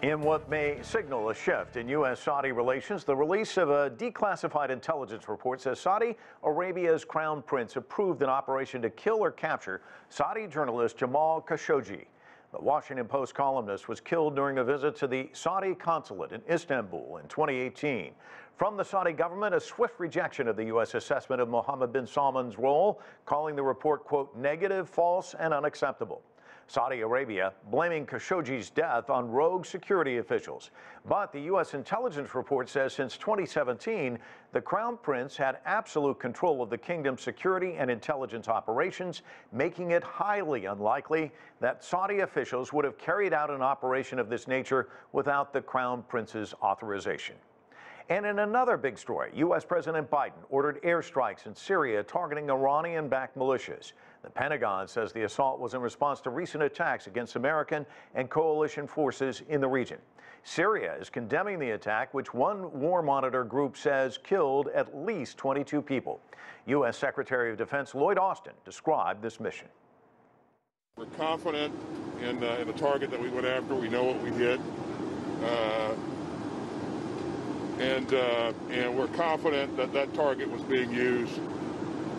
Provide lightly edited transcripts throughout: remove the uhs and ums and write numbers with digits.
In what may signal a shift in U.S. Saudi relations, the release of a declassified intelligence report says Saudi Arabia's crown prince approved an operation to kill or capture Saudi journalist Jamal Khashoggi. The Washington Post columnist was killed during a visit to the Saudi consulate in Istanbul in 2018. From the Saudi government, a swift rejection of the U.S. assessment of Mohammed bin Salman's role, calling the report, quote, negative, false, and unacceptable. Saudi Arabia blaming Khashoggi's death on rogue security officials. But the U.S. intelligence report says since 2017, the Crown Prince had absolute control of the kingdom's security and intelligence operations, making it highly unlikely that Saudi officials would have carried out an operation of this nature without the Crown Prince's authorization. And in another big story, U.S. President Biden ordered airstrikes in Syria targeting Iranian-backed militias. The Pentagon says the assault was in response to recent attacks against American and coalition forces in the region. Syria is condemning the attack, which one war monitor group says killed at least 22 people. U.S. Secretary of Defense Lloyd Austin described this mission. We're confident in the target that we went after. We know what we did. And we're confident that that target was being used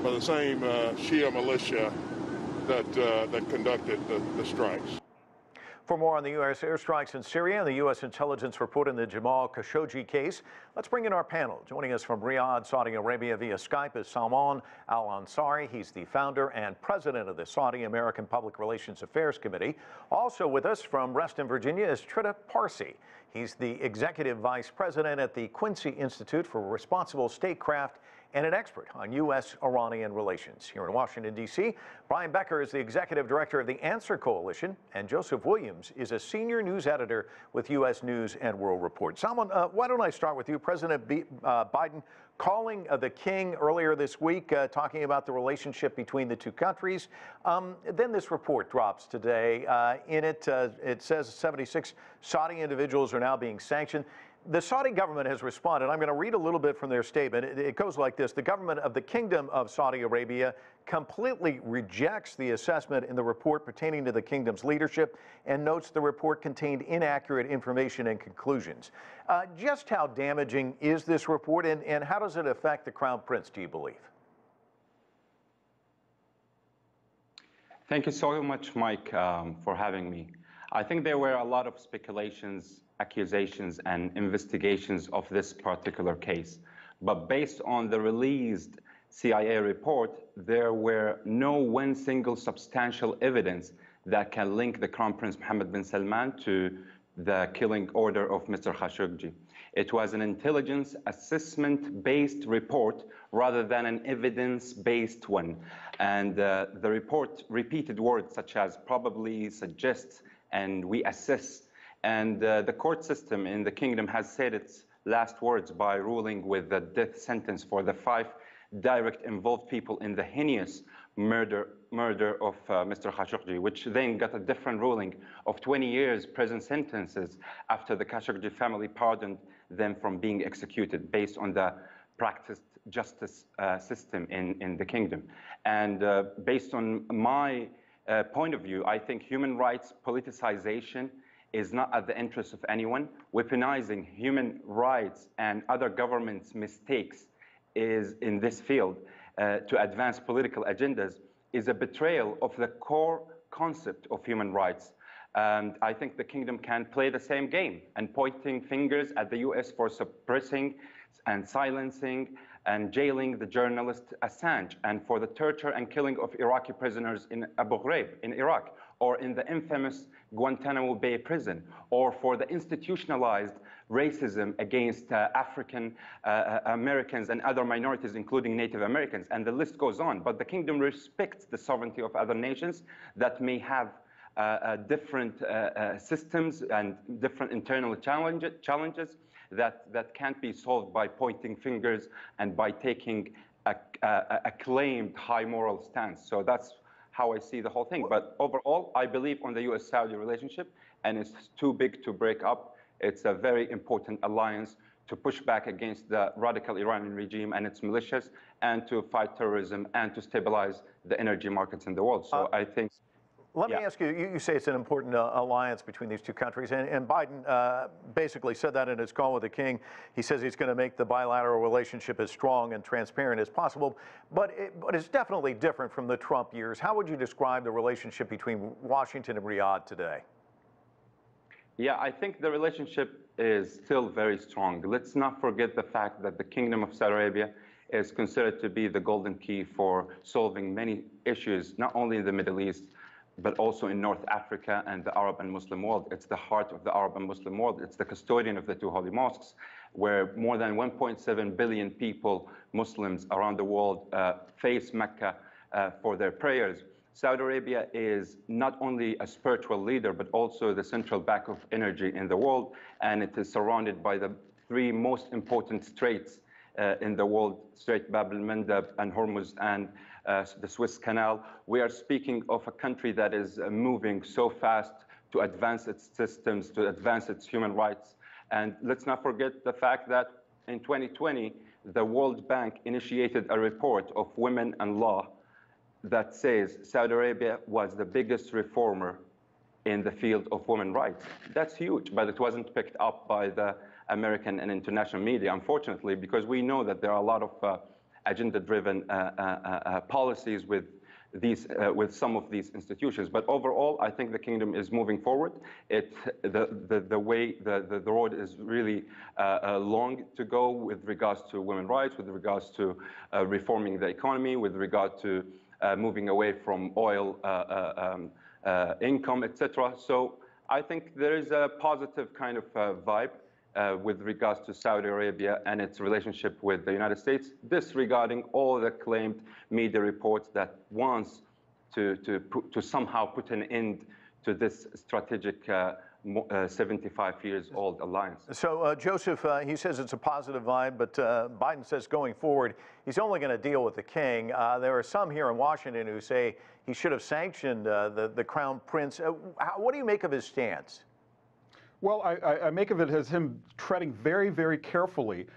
by the same Shia militia that conducted the strikes. For more on the U.S. airstrikes in Syria and the U.S. intelligence report in the Jamal Khashoggi case, let's bring in our panel. Joining us from Riyadh, Saudi Arabia via Skype is Salman Al-Ansari. He's the founder and president of the Saudi American Public Relations Affairs Committee. Also with us from Reston, Virginia is Trita Parsi. He's the executive vice president at the Quincy Institute for Responsible Statecraft and an expert on U.S.-Iranian relations. Here in Washington, D.C., Brian Becker is the executive director of the Answer Coalition, and Joseph Williams is a senior news editor with U.S. News and World Report. Salman, why don't I start with you? President Biden calling the king earlier this week, talking about the relationship between the two countries. Then this report drops today. In it, it says 76 Saudi individuals are now being sanctioned. The Saudi government has responded. I'm going to read a little bit from their statement. It goes like this. The government of the Kingdom of Saudi Arabia completely rejects the assessment in the report pertaining to the kingdom's leadership and notes the report contained inaccurate information and conclusions. Just how damaging is this report, and how does it affect the Crown Prince, do you believe? Thank you so much, Mike, for having me. I think there were a lot of speculations, accusations, and investigations of this particular case. But based on the released CIA report, there were no one single substantial evidence that can link the Crown Prince Mohammed bin Salman to the killing order of Mr. Khashoggi. It was an intelligence assessment-based report rather than an evidence-based one. And the report repeated words such as probably, suggests, and we assess. And the court system in the kingdom has said its last words by ruling with the death sentence for the 5 direct involved people in the heinous murder of Mr. Khashoggi, which then got a different ruling of 20 years prison sentences after the Khashoggi family pardoned them from being executed based on the practiced justice system in the kingdom. And based on my point of view, I think human rights politicization is not at the interest of anyone. Weaponizing human rights and other governments' mistakes is in this field to advance political agendas is a betrayal of the core concept of human rights. And I think the kingdom can play the same game and pointing fingers at the U.S. for suppressing and silencing and jailing the journalist Assange, and for the torture and killing of Iraqi prisoners in Abu Ghraib in Iraq, or in the infamous Guantanamo Bay prison, or for the institutionalized racism against African Americans and other minorities, including Native Americans, and the list goes on. But the kingdom respects the sovereignty of other nations that may have different systems and different internal challenges that can't be solved by pointing fingers and by taking a claimed high moral stance. So that's how I see the whole thing. But overall, I believe on the U.S.-Saudi relationship, and it's too big to break up. It's a very important alliance to push back against the radical Iranian regime and its militias, and to fight terrorism and to stabilize the energy markets in the world. So I think Let me ask you, you say it's an important alliance between these two countries, and Biden basically said that in his call with the king. He says he's going to make the bilateral relationship as strong and transparent as possible, but it's definitely different from the Trump years. How would you describe the relationship between Washington and Riyadh today? Yeah, I think the relationship is still very strong. Let's not forget the fact that the Kingdom of Saudi Arabia is considered to be the golden key for solving many issues, not only in the Middle East, but also in North Africa and the Arab and Muslim world. It's the heart of the Arab and Muslim world. It's the custodian of the two holy mosques, where more than 1.7 billion people, Muslims around the world, face Mecca for their prayers. Saudi Arabia is not only a spiritual leader, but also the central bank of energy in the world, and it is surrounded by the three most important straits in the world: Strait Bab el-Mandeb and Hormuz and the Suez Canal. We are speaking of a country that is moving so fast to advance its systems, to advance its human rights. And let's not forget the fact that in 2020, the World Bank initiated a report of Women and Law that says Saudi Arabia was the biggest reformer in the field of women's rights. That's huge, but it wasn't picked up by the American and international media, unfortunately, because we know that there are a lot of agenda-driven policies with some of these institutions. But overall, I think the kingdom is moving forward. The road is really long to go with regards to women's rights, with regards to reforming the economy, with regard to moving away from oil income, etc. So I think there is a positive kind of vibe with regards to Saudi Arabia and its relationship with the United States, disregarding all the claimed media reports that wants to somehow put an end to this strategic 75 years old alliance. So Joseph, he says it's a positive vibe, but Biden says going forward, he's only going to deal with the king. There are some here in Washington who say he should have sanctioned the crown prince. What do you make of his stance? Well, I make of it as him treading very, very carefully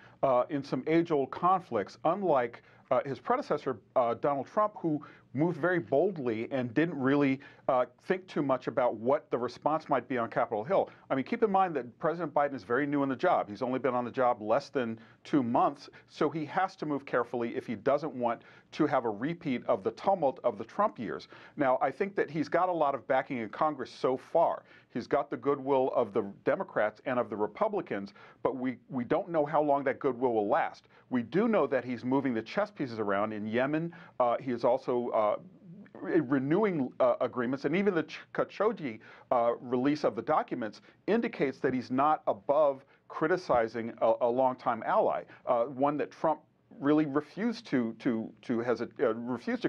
in some age-old conflicts, unlike his predecessor, Donald Trump, who moved very boldly and didn't really think too much about what the response might be on Capitol Hill. I mean, keep in mind that President Biden is very new in the job. He's only been on the job less than 2 months, so he has to move carefully if he doesn't want to have a repeat of the tumult of the Trump years. Now, I think that he's got a lot of backing in Congress so far. He's got the goodwill of the Democrats and of the Republicans, but we don't know how long that goodwill will last. We do know that he's moving the chess pieces around in Yemen. He is also renewing agreements, and even the Khashoggi release of the documents indicates that he's not above criticizing a longtime ally, one that Trump really refused to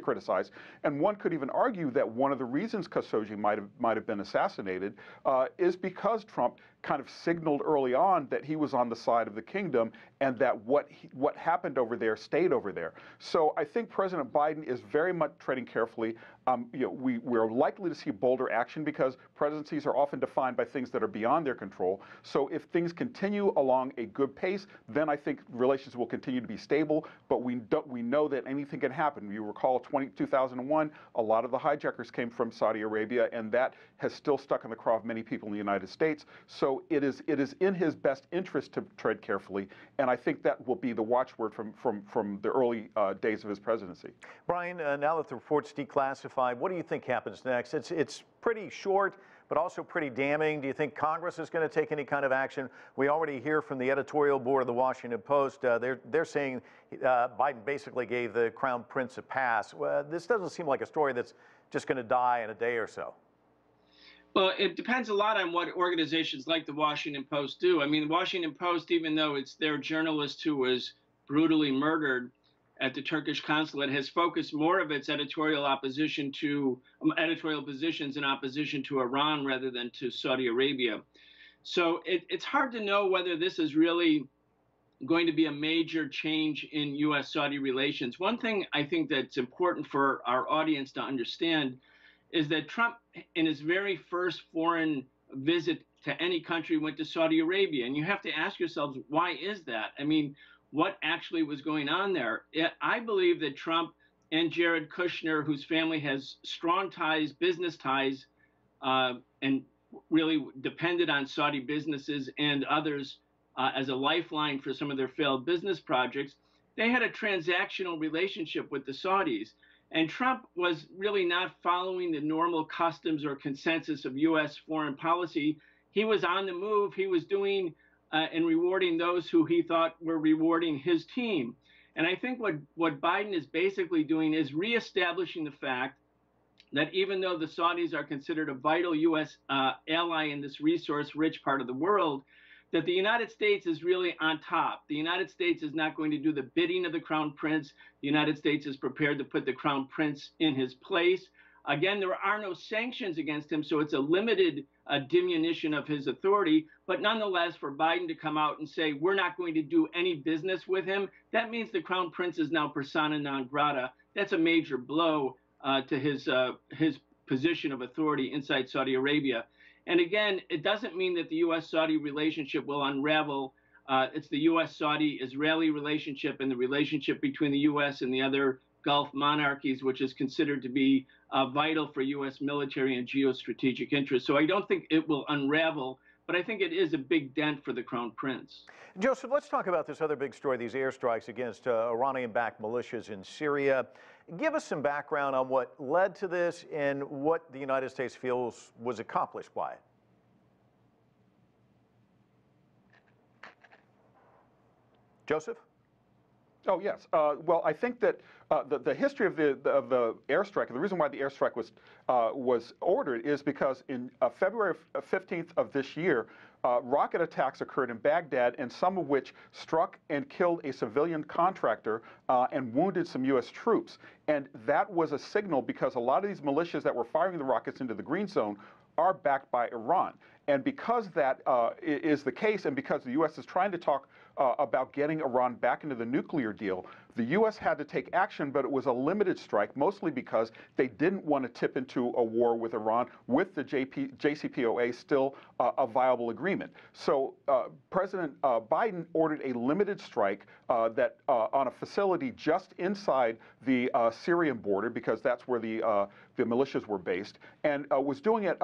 criticize. And one could even argue that one of the reasons Khashoggi might have been assassinated is because Trump kind of signaled early on that he was on the side of the kingdom and that what happened over there stayed over there. So I think President Biden is very much treading carefully. We're likely to see bolder action because presidencies are often defined by things that are beyond their control. So if things continue along a good pace, then I think relations will continue to be stable. But we know that anything can happen. You recall 2001, a lot of the hijackers came from Saudi Arabia, and that has still stuck in the craw of many people in the United States. So it is in his best interest to tread carefully, and I think that will be the watchword from the early days of his presidency. Brian, now that the report's declassified, what do you think happens next? It's pretty short, but also pretty damning. Do you think Congress is going to take any kind of action? We already hear from the editorial board of the Washington Post. They're saying Biden basically gave the Crown Prince a pass. This doesn't seem like a story that's just going to die in a day or so. Well, it depends a lot on what organizations like the Washington Post do. I mean, the Washington Post, even though it's their journalist who was brutally murdered at the Turkish consulate, has focused more of its editorial positions in opposition to Iran rather than to Saudi Arabia. So it's hard to know whether this is really going to be a major change in U.S. Saudi relations. One thing I think that's important for our audience to understand is that Trump, in his very first foreign visit to any country, went to Saudi Arabia. And you have to ask yourselves, why is that? I mean, what actually was going on there? I believe that Trump and Jared Kushner, whose family has strong ties, business ties, and really depended on Saudi businesses and others as a lifeline for some of their failed business projects, they had a transactional relationship with the Saudis. And Trump was really not following the normal customs or consensus of U.S. foreign policy. He was on the move. He was doing and rewarding those who he thought were rewarding his team. And I think what Biden is basically doing is reestablishing the fact that even though the Saudis are considered a vital U.S. Ally in this resource-rich part of the world, that the United States is really on top. The United States is not going to do the bidding of the Crown Prince. The United States is prepared to put the Crown Prince in his place. Again, there are no sanctions against him, so it's a limited diminution of his authority. But nonetheless, for Biden to come out and say, we're not going to do any business with him, that means the Crown Prince is now persona non grata. That's a major blow to his position of authority inside Saudi Arabia. And again, it doesn't mean that the U.S.-Saudi relationship will unravel. It's the U.S.-Saudi-Israeli relationship and the relationship between the U.S. and the other Gulf monarchies, which is considered to be vital for U.S. military and geostrategic interests. So I don't think it will unravel, but I think it is a big dent for the Crown Prince. Joseph, let's talk about this other big story, these airstrikes against Iranian-backed militias in Syria. Give us some background on what led to this and what the United States feels was accomplished by it. Joseph? Oh, yes. Well, I think that the history of the airstrike, the reason why the airstrike was ordered is because in February 15th of this year, rocket attacks occurred in Baghdad, and some of which struck and killed a civilian contractor and wounded some U.S. troops. And that was a signal because a lot of these militias that were firing the rockets into the green zone are backed by Iran. And because that is the case, and because the U.S. is trying to talk about getting Iran back into the nuclear deal, the U.S. had to take action, but it was a limited strike, mostly because they didn't want to tip into a war with Iran with the JCPOA still a viable agreement. So President Biden ordered a limited strike that on a facility just inside the Syrian border, because that's where the militias were based, and was doing it,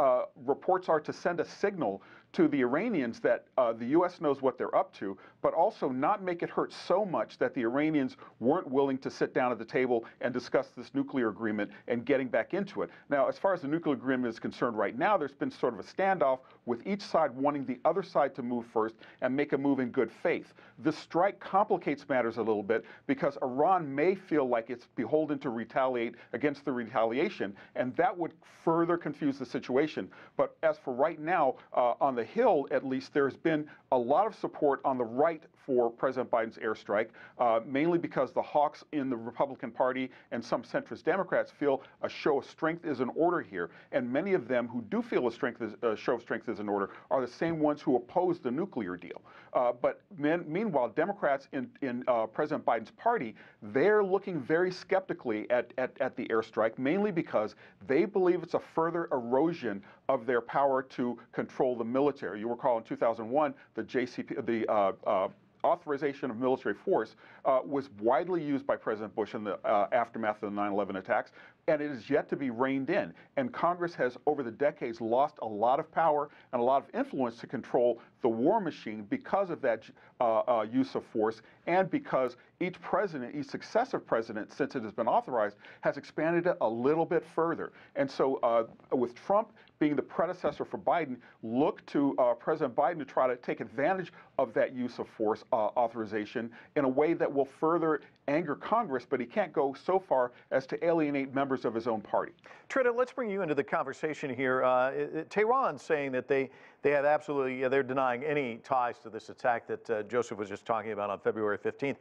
reports are, to send a signal to the Iranians that the U.S. knows what they're up to, but also not make it hurt so much that the Iranians weren't willing to sit down at the table and discuss this nuclear agreement and getting back into it. Now, as far as the nuclear agreement is concerned right now, there's been sort of a standoff with each side wanting the other side to move first and make a move in good faith. The strike complicates matters a little bit because Iran may feel like it's beholden to retaliate against the retaliation, and that would further confuse the situation. But as for right now, on the Hill, at least, there's been a lot of support on the right for President Biden's airstrike, mainly because the hawks in the Republican Party and some centrist Democrats feel a show of strength is in order here. And many of them who do feel a show of strength is in order are the same ones who oppose the nuclear deal. But meanwhile, Democrats in President Biden's party, they're looking very skeptically at the airstrike, mainly because they believe it's a further erosion of their power to control the military. You recall in 2001, the authorization of military force was widely used by President Bush in the aftermath of the 9/11 attacks, and it is yet to be reined in. And Congress has, over the decades, lost a lot of power and a lot of influence to control the war machine because of that use of force, and because each successive president, since it has been authorized, has expanded it a little bit further. And so with Trump being the predecessor for Biden, look to President Biden to try to take advantage of that use of force authorization in a way that will further anger Congress, but he can't go so far as to alienate members of his own party. Trita, let's bring you into the conversation here. Tehran's saying that they have absolutely, they're denying any ties to this attack that Joseph was just talking about on February 15th.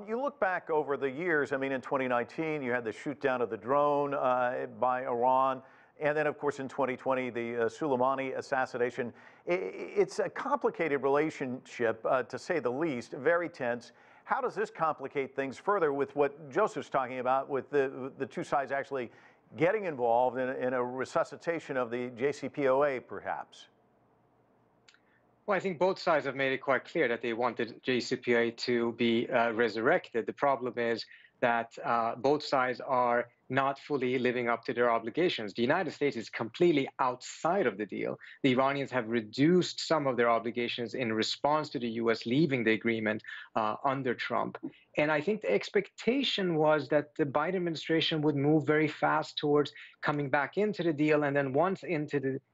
You look back over the years, I mean, in 2019, you had the shoot down of the drone by Iran. And then, of course, in 2020, the Soleimani assassination. It's a complicated relationship, to say the least, very tense. How does this complicate things further with what Joseph's talking about, with the two sides actually getting involved in a resuscitation of the JCPOA, perhaps? Well, I think both sides have made it quite clear that they wanted JCPOA to be resurrected. The problem is that both sides are not fully living up to their obligations. The United States is completely outside of the deal. The Iranians have reduced some of their obligations in response to the U.S. leaving the agreement under Trump. And I think the expectation was that the Biden administration would move very fast towards coming back into the deal, and then once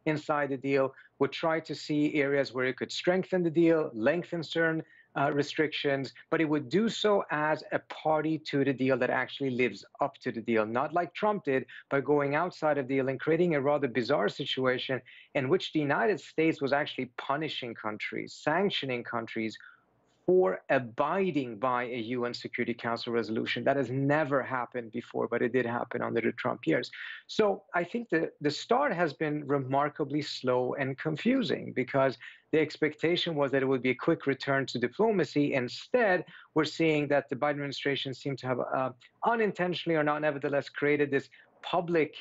inside the deal, would try to see areas where it could strengthen the deal, lengthen certain restrictions, but it would do so as a party to the deal that actually lives up to the deal, not like Trump did by going outside of the deal and creating a rather bizarre situation in which the United States was actually punishing countries, sanctioning countries for abiding by a UN Security Council resolution. That has never happened before, but it did happen under the Trump years. So I think the start has been remarkably slow and confusing because the expectation was that it would be a quick return to diplomacy. Instead, we're seeing that the Biden administration seemed to have unintentionally or not nevertheless created this public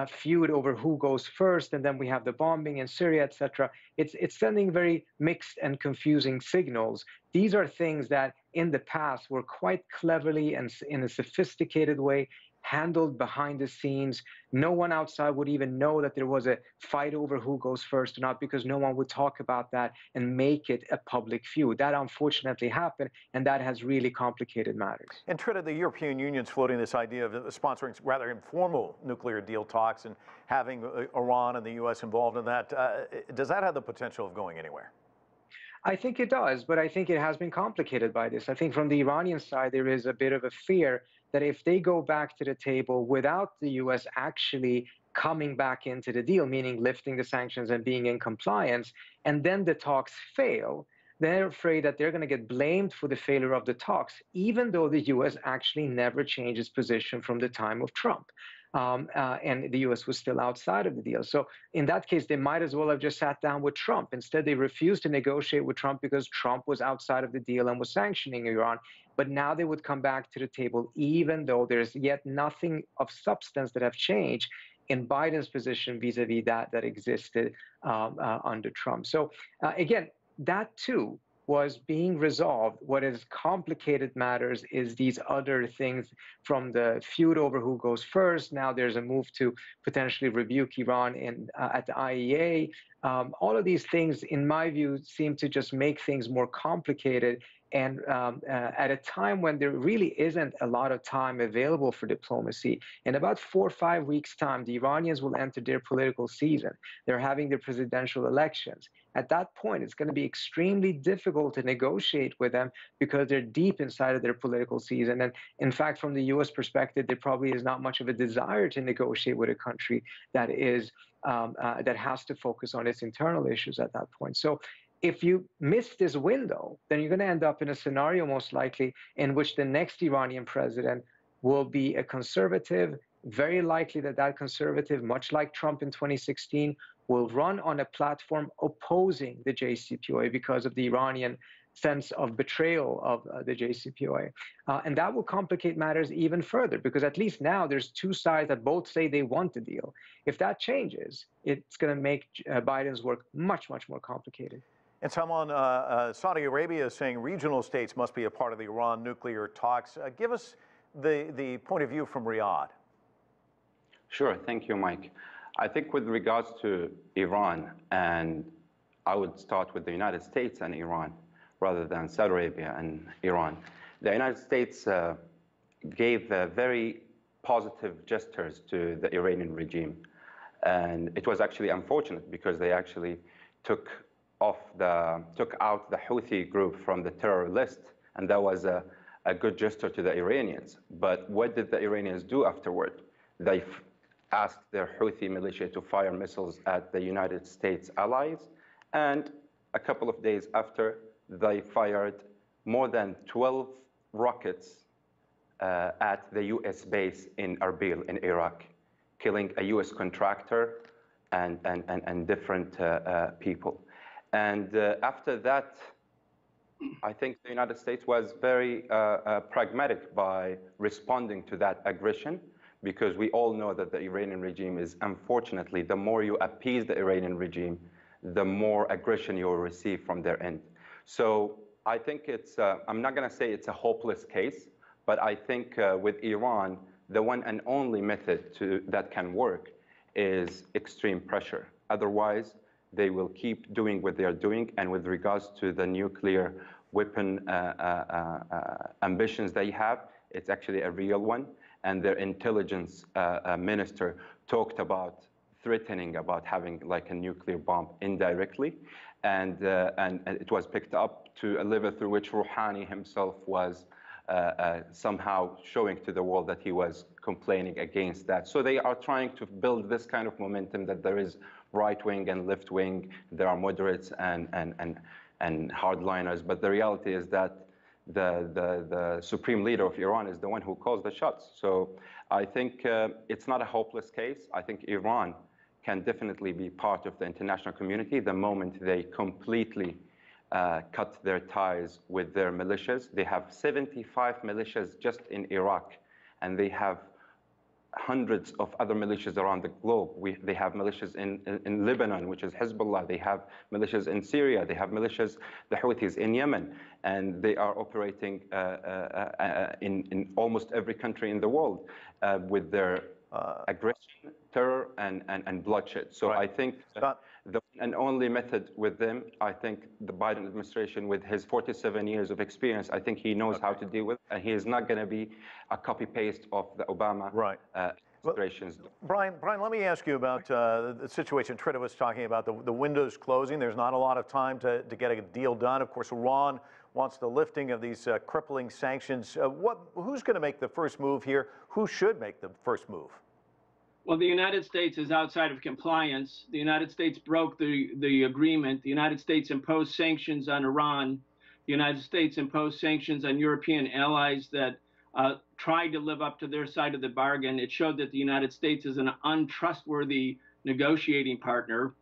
feud over who goes first, and then we have the bombing in Syria, etc. It's sending very mixed and confusing signals. These are things that in the past were quite cleverly and in a sophisticated way handled behind the scenes. No one outside would even know that there was a fight over who goes first or not because no one would talk about that and make it a public feud. That unfortunately happened, and that has really complicated matters. And Trita, the European Union's floating this idea of sponsoring rather informal nuclear deal talks and having Iran and the U.S. involved in that. Does that have the potential of going anywhere? I think it does, but I think it has been complicated by this. I think from the Iranian side, there is a bit of a fear that if they go back to the table without the U.S. actually coming back into the deal, meaning lifting the sanctions and being in compliance, and then the talks fail, they're afraid that they're going to get blamed for the failure of the talks, even though the U.S. actually never changed its position from the time of Trump. And the U.S. was still outside of the deal. So in that case, they might as well have just sat down with Trump. Instead, they refused to negotiate with Trump because Trump was outside of the deal and was sanctioning Iran. But now they would come back to the table, even though there's yet nothing of substance that have changed in Biden's position vis-a-vis that existed under Trump. So again, that too was being resolved. What has complicated matters is these other things from the feud over who goes first. Now there's a move to potentially rebuke Iran at the IEA. All of these things, in my view, seem to just make things more complicated. And at a time when there really isn't a lot of time available for diplomacy, in about 4 or 5 weeks' time, the Iranians will enter their political season. They're having their presidential elections. At that point, it's going to be extremely difficult to negotiate with them because they're deep inside of their political season. And in fact, from the U.S. perspective, there probably is not much of a desire to negotiate with a country that has to focus on its internal issues at that point. So if you miss this window, then you're going to end up in a scenario most likely in which the next Iranian president will be a conservative. Very likely that conservative, much like Trump in 2016, will run on a platform opposing the JCPOA because of the Iranian sense of betrayal of the JCPOA. And that will complicate matters even further because at least now there's two sides that both say they want the deal. If that changes, it's going to make Biden's work much, much more complicated. And Salman, Saudi Arabia is saying regional states must be a part of the Iran nuclear talks. Give us the point of view from Riyadh. Sure, thank you, Mike. I think with regards to Iran, and I would start with the United States and Iran rather than Saudi Arabia and Iran. The United States gave very positive gestures to the Iranian regime. And it was actually unfortunate because they actually took out the Houthi group from the terror list, and that was a good gesture to the Iranians. But what did the Iranians do afterward? They asked their Houthi militia to fire missiles at the United States allies, and a couple of days after, they fired more than 12 rockets at the U.S. base in Erbil in Iraq, killing a U.S. contractor and different people. And after that, I think the United States was very pragmatic by responding to that aggression, because we all know that the Iranian regime is, unfortunately, the more you appease the Iranian regime, the more aggression you will receive from their end. So I think it's, I'm not going to say it's a hopeless case, But I think with Iran, the one and only method that can work is extreme pressure. Otherwise, they will keep doing what they are doing. And with regards to the nuclear weapon ambitions they have, it's actually a real one. And their intelligence minister talked about threatening about having like a nuclear bomb indirectly. And it was picked up to a level through which Rouhani himself was somehow showing to the world that he was complaining against that. So they are trying to build this kind of momentum that there is right wing and left wing, there are moderates and hardliners, but the reality is that the supreme leader of Iran is the one who calls the shots. So I think it's not a hopeless case. I think Iran can definitely be part of the international community the moment they completely cut their ties with their militias. They have 75 militias just in Iraq, and they have hundreds of other militias around the globe. They have militias in Lebanon, which is Hezbollah. They have militias in Syria. They have militias, the Houthis, in Yemen. And they are operating in almost every country in the world with their aggression, terror, and bloodshed. So I think the and only method with them, I think the Biden administration, with his 47 years of experience, I think he knows how to deal with it, and he is not going to be a copy-paste of the Obama administrations. Brian, let me ask you about the situation Trita was talking about, the windows closing. There's not a lot of time to get a deal done. Of course, Iran wants the lifting of these crippling sanctions. Who's going to make the first move here? Who should make the first move? Well, the United States is outside of compliance. The United States broke the agreement. The United States imposed sanctions on Iran. The United States imposed sanctions on European allies that tried to live up to their side of the bargain. It showed that the United States is an untrustworthy negotiating partner.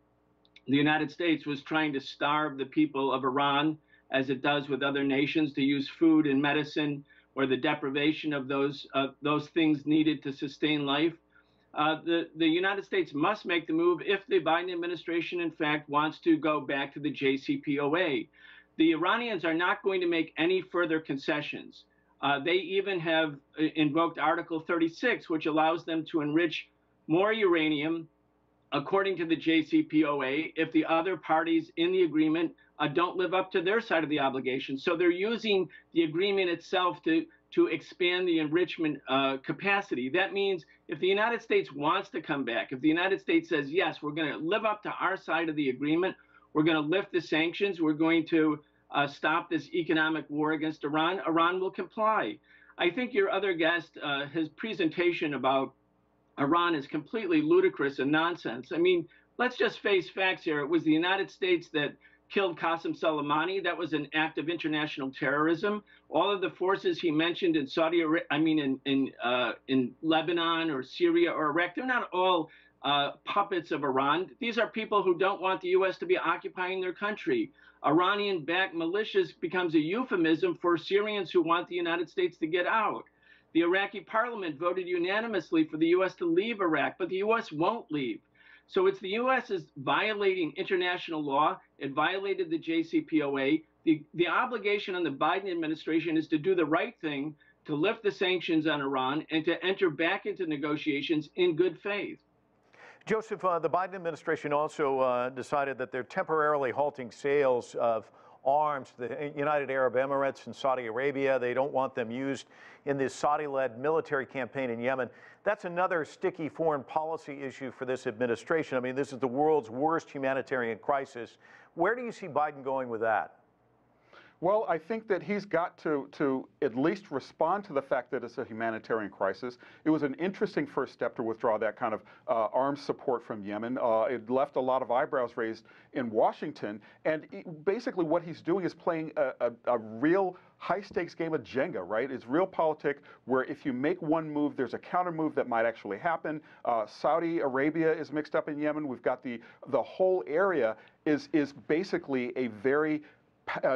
The United States was trying to starve the people of Iran, as it does with other nations, to use food and medicine or the deprivation of those things needed to sustain life. The United States must make the move if the Biden administration, in fact, wants to go back to the JCPOA. The Iranians are not going to make any further concessions. They even have invoked Article 36, which allows them to enrich more uranium, according to the JCPOA, if the other parties in the agreement don't live up to their side of the obligation. So they're using the agreement itself to expand the enrichment capacity. That means if the United States wants to come back, if the United States says, yes, we're going to live up to our side of the agreement, we're going to lift the sanctions, we're going to stop this economic war against Iran, Iran will comply. I think your other guest, his presentation about Iran is completely ludicrous and nonsense. I mean, let's just face facts here. It was the United States that killed Qasem Soleimani. That was an act of international terrorism. All of the forces he mentioned in Saudi Arabia, I mean, in Lebanon or Syria or Iraq, they're not all puppets of Iran. These are people who don't want the U.S. to be occupying their country. Iranian-backed militias becomes a euphemism for Syrians who want the United States to get out. The Iraqi parliament voted unanimously for the U.S. to leave Iraq, but the U.S. won't leave. So it's the U.S. is violating international law. It violated the JCPOA. The obligation on the Biden administration is to do the right thing, to lift the sanctions on Iran, and to enter back into negotiations in good faith. Joseph, the Biden administration also decided that they're temporarily halting sales of arms to the United Arab Emirates and Saudi Arabia. They don't want them used in this Saudi-led military campaign in Yemen. That's another sticky foreign policy issue for this administration. I mean, this is the world's worst humanitarian crisis. Where do you see Biden going with that? Well, I think that he's got to at least respond to the fact that it's a humanitarian crisis. It was an interesting first step to withdraw that kind of arms support from Yemen. It left a lot of eyebrows raised in Washington. And basically what he's doing is playing a real high-stakes game of Jenga, right? It's realpolitik where if you make one move, there's a counter move that might actually happen. Saudi Arabia is mixed up in Yemen. We've got the whole area is basically a very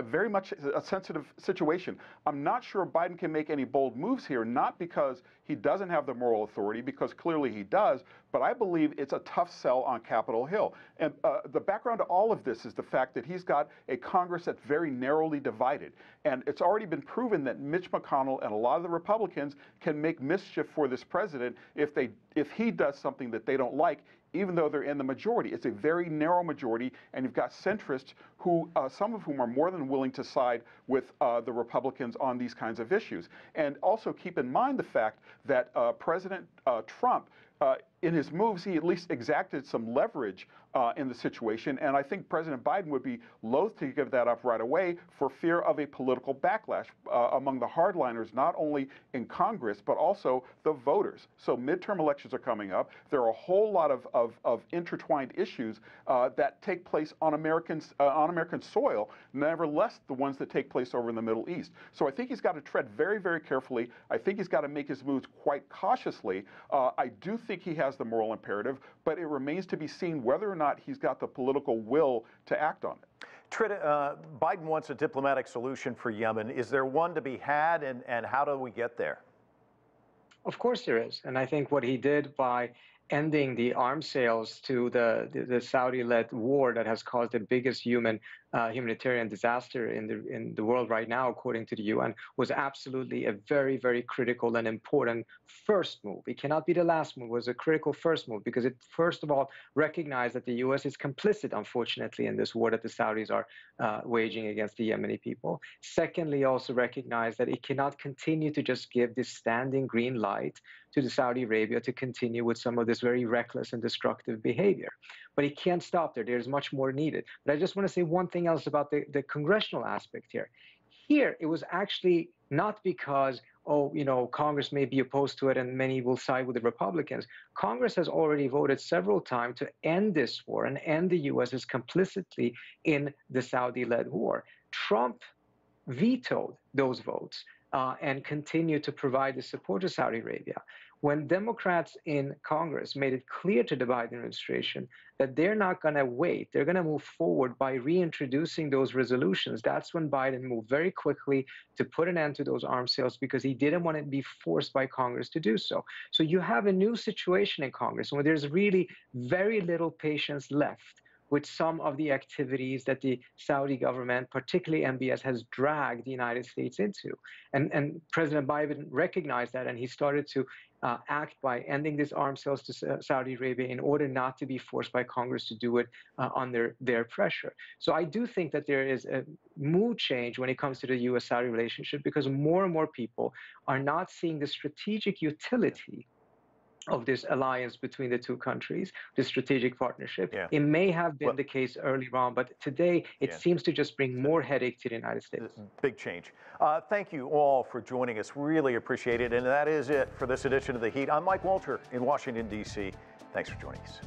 very much a sensitive situation. I'm not sure Biden can make any bold moves here, not because he doesn't have the moral authority, because clearly he does, but I believe it's a tough sell on Capitol Hill. And the background to all of this is the fact that he's got a Congress that's very narrowly divided. And it's already been proven that Mitch McConnell and a lot of the Republicans can make mischief for this president if he does something that they don't like, even though they're in the majority. It's a very narrow majority, and you've got centrists who, some of whom are more than willing to side with the Republicans on these kinds of issues. And also keep in mind the fact that President Trump, in his moves, he at least exacted some leverage in the situation, and I think President Biden would be loath to give that up right away for fear of a political backlash among the hardliners, not only in Congress, but also the voters. So midterm elections are coming up. There are a whole lot of intertwined issues that take place on American soil, nevertheless the ones that take place over in the Middle East. So I think he's got to tread very, very carefully. I think he's got to make his moves quite cautiously. I do think he has the moral imperative, but it remains to be seen whether or not he's got the political will to act on it. Trita, Biden wants a diplomatic solution for Yemen. Is there one to be had, and how do we get there? Of course there is. And I think what he did by ending the arms sales to the Saudi-led war that has caused the biggest humanitarian disaster in the world right now, according to the UN, was absolutely a very, very critical and important first move. It cannot be the last move. It was a critical first move because it, first of all, recognized that the U.S. is complicit, unfortunately, in this war that the Saudis are waging against the Yemeni people. Secondly, also recognized that it cannot continue to just give this standing green light to the Saudi Arabia to continue with some of this very reckless and destructive behavior. But it can't stop there. There's much more needed. But I just want to say one thing else about the congressional aspect here. Here, it was actually not because, Congress may be opposed to it and many will side with the Republicans. Congress has already voted several times to end this war and end the U.S.'s complicity in the Saudi-led war. Trump vetoed those votes and continued to provide the support to Saudi Arabia. When Democrats in Congress made it clear to the Biden administration that they're not going to wait, they're going to move forward by reintroducing those resolutions, that's when Biden moved very quickly to put an end to those arms sales because he didn't want to be forced by Congress to do so. So you have a new situation in Congress where there's really very little patience left with some of the activities that the Saudi government, particularly MBS, has dragged the United States into. And President Biden recognized that, and he started to act by ending these arms sales to Saudi Arabia in order not to be forced by Congress to do it under their pressure. So I do think that there is a mood change when it comes to the U.S. Saudi relationship because more and more people are not seeing the strategic utility of this alliance between the two countries, the strategic partnership. Yeah. It may have been the case early on, but today it seems to just bring more headache to the United States. Big change. Thank you all for joining us. Really appreciate it. And that is it for this edition of The Heat. I'm Mike Walter in Washington, D.C. Thanks for joining us.